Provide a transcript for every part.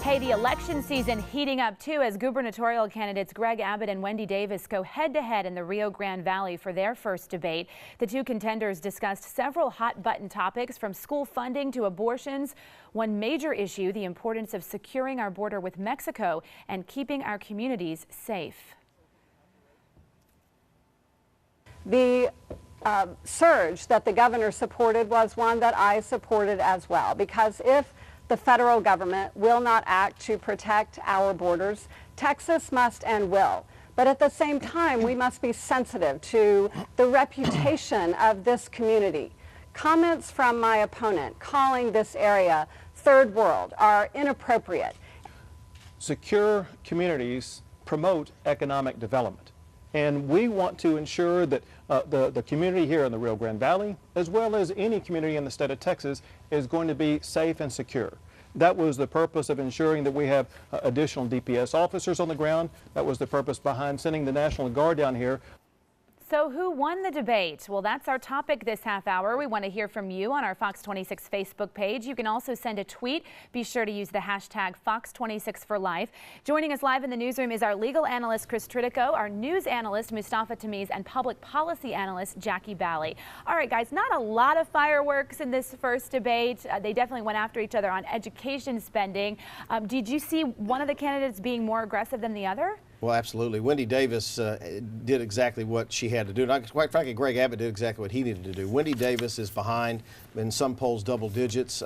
Hey, the election season heating up too as gubernatorial candidates Gregg Abbott and Wendy Davis go head-to-head in the Rio Grande Valley for their first debate. The two contenders discussed several hot-button topics from school funding to abortions. One major issue, the importance of securing our border with Mexico and keeping our communities safe. The surge that the governor supported was one that I supported as well, because if the federal government will not act to protect our borders, Texas must and will. But at the same time, we must be sensitive to the reputation of this community. Comments from my opponent calling this area third world are inappropriate. Secure communities promote economic development. And we want to ensure that the community here in the Rio Grande Valley, as well as any community in the state of Texas, is going to be safe and secure. That was the purpose of ensuring that we have additional DPS officers on the ground. That was the purpose behind sending the National Guard down here. So who won the debate? Well, that's our topic this half hour. We want to hear from you on our Fox 26 Facebook page. You can also send a tweet. Be sure to use the hashtag Fox26forlife. Joining us live in the newsroom is our legal analyst, Chris Tritico, our news analyst, Mustafa Tamiz, and public policy analyst, Jackie Bally. All right, guys, not a lot of fireworks in this first debate. They definitely went after each other on education spending. Did you see one of the candidates being more aggressive than the other? Well, absolutely. Wendy Davis did exactly what she had to do. And quite frankly, Gregg Abbott did exactly what he needed to do. Wendy Davis is behind in some polls double digits.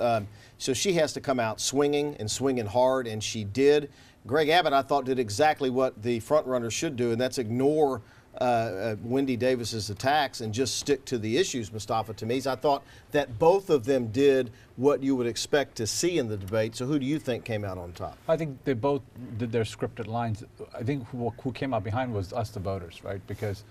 So she has to come out swinging and swinging hard, and she did. Gregg Abbott, I thought, did exactly what the front runner should do, and that's ignore Wendy Davis's attacks and just stick to the issues, Mustafa Tamiz. I thought that both of them did what you would expect to see in the debate. So who do you think came out on top? I think they both did their scripted lines. I think who came out behind was us, the voters, right? Because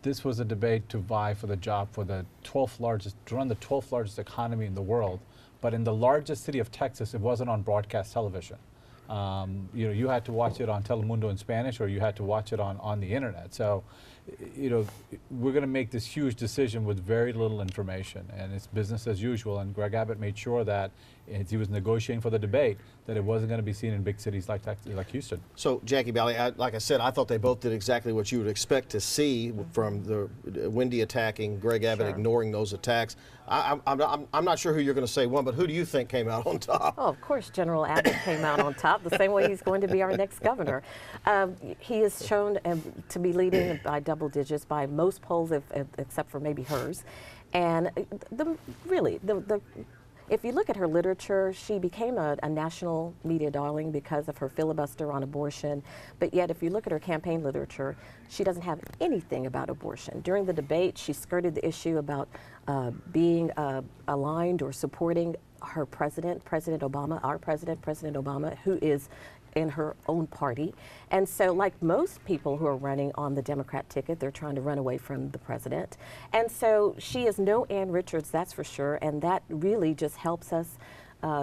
this was a debate to vie for the job for the 12th largest, to run the 12th largest economy in the world. But in the largest city of Texas, it wasn't on broadcast television. You had to watch it on Telemundo in Spanish, or you had to watch it on the internet. So, we're going to make this huge decision with very little information, and it's business as usual. And Gregg Abbott made sure that as he was negotiating for the debate, that it wasn't going to be seen in big cities like Texas, like Houston. So, Jackie Bally, like I said, I thought they both did exactly what you would expect to see from the Wendy attacking, Gregg Abbott ignoring those attacks. I'm not sure who you're going to say won, but who do you think came out on top? Oh, of course, General Abbott came out on top, the same way he's going to be our next governor. He is shown to be leading by double digits by most polls, except for maybe hers. And if you look at her literature, she became a national media darling because of her filibuster on abortion. But yet, if you look at her campaign literature, she doesn't have anything about abortion. During the debate, she skirted the issue about being aligned or supporting her president, President Obama, our president, President Obama, who is in her own party. And so, like most people who are running on the Democrat ticket, they're trying to run away from the president. And so she is no Ann Richards, that's for sure, and that really just helps us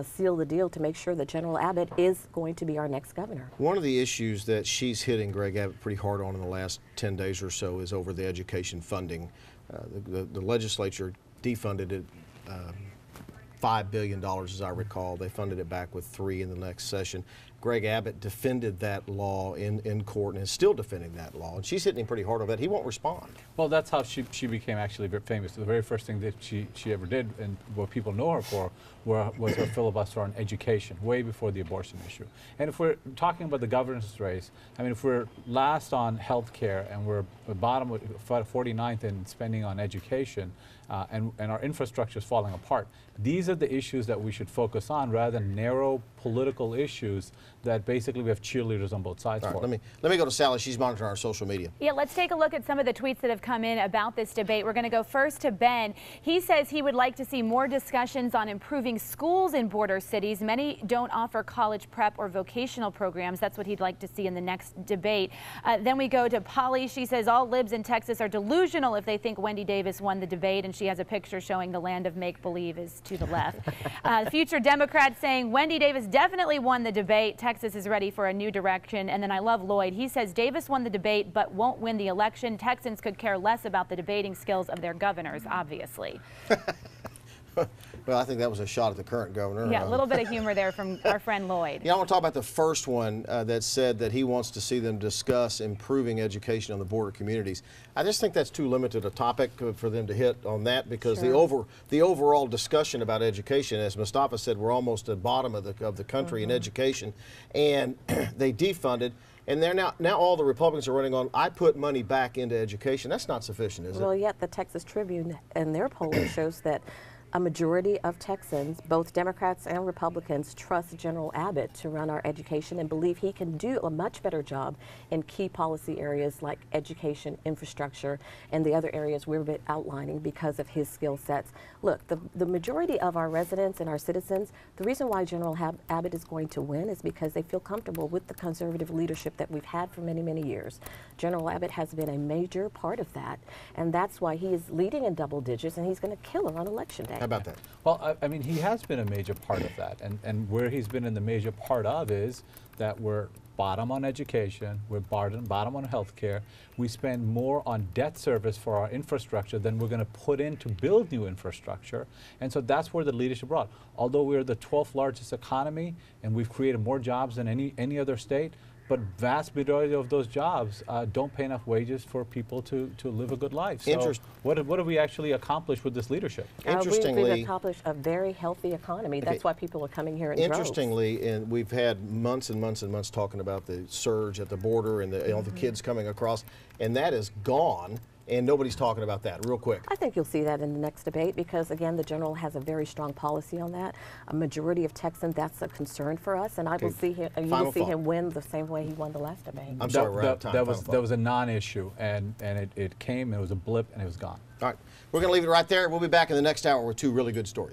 seal the deal to make sure that General Abbott is going to be our next governor. One of the issues that she's hitting Gregg Abbott pretty hard on in the last 10 days or so is over the education funding. The legislature defunded it $5 billion, as I recall. They funded it back with $3 billion in the next session. Gregg Abbott defended that law in court and is still defending that law. And she's hitting him pretty hard on that. He won't respond. Well, that's how she became actually very famous. The very first thing that she ever did, and what people know her for, was her filibuster on education, way before the abortion issue. And if we're talking about the governor's race, I mean, if we're last on health care and we're bottom 49th in spending on education, and our infrastructure is falling apart, these are the issues that we should focus on rather than narrow political issues that basically we have cheerleaders on both sides for. Let me go to Sally. She's monitoring our social media. Yeah, let's take a look at some of the tweets that have come in about this debate. We're going to go first to Ben. He says he would like to see more discussions on improving schools in border cities. Many don't offer college prep or vocational programs. That's what he'd like to see in the next debate. Then we go to Polly. She says all libs in Texas are delusional if they think Wendy Davis won the debate, and she has a picture showing the land of make-believe is to the left. Future Democrats saying Wendy Davis definitely won the debate. Texas is ready for a new direction. And then I love Lloyd. He says Davis won the debate but won't win the election. Texans could care less about the debating skills of their governors, obviously. Well, I think that was a shot at the current governor. Yeah, a little bit of humor there from our friend Lloyd. Yeah, I want to talk about the first one that said that he wants to see them discuss improving education on the border communities. I just think that's too limited a topic for them to hit on that, because the overall discussion about education, as Mustafa said, we're almost at the bottom of the country in education, and they defunded. And they're now all the Republicans are running on, I put money back into education. That's not sufficient, is it? Well, yet the Texas Tribune and their polling shows that a majority of Texans, both Democrats and Republicans, trust General Abbott to run our education and believe he can do a much better job in key policy areas like education, infrastructure, and the other areas we've been outlining because of his skill sets. Look, the majority of our residents and our citizens, the reason why General Abbott is going to win is because they feel comfortable with the conservative leadership that we've had for many, many years. General Abbott has been a major part of that, and that's why he is leading in double digits, and he's going to kill her on Election Day. How about that? Well, I mean, he has been a major part of that, and where he's been in the major part of is that we're bottom on education, we're bottom on healthcare. We spend more on debt service for our infrastructure than we're going to put in to build new infrastructure, and so that's where the leadership brought. Although we're the 12th largest economy and we've created more jobs than any other state, but vast majority of those jobs don't pay enough wages for people to live a good life. So what have we actually accomplished with this leadership? Interestingly, we've accomplished a very healthy economy. That's why people are coming here in droves. Interestingly, and we've had months and months and months talking about the surge at the border and all the kids coming across, and that is gone. And nobody's talking about that. Real quick. I think you'll see that in the next debate because, again, the general has a very strong policy on that. A majority of Texans, that's a concern for us, and I will see him. You will see him win the same way he won the last debate. I'm sorry, we're out of time. That was a non-issue, and it came, it was a blip, and it was gone. All right, we're going to leave it right there. We'll be back in the next hour with two really good stories.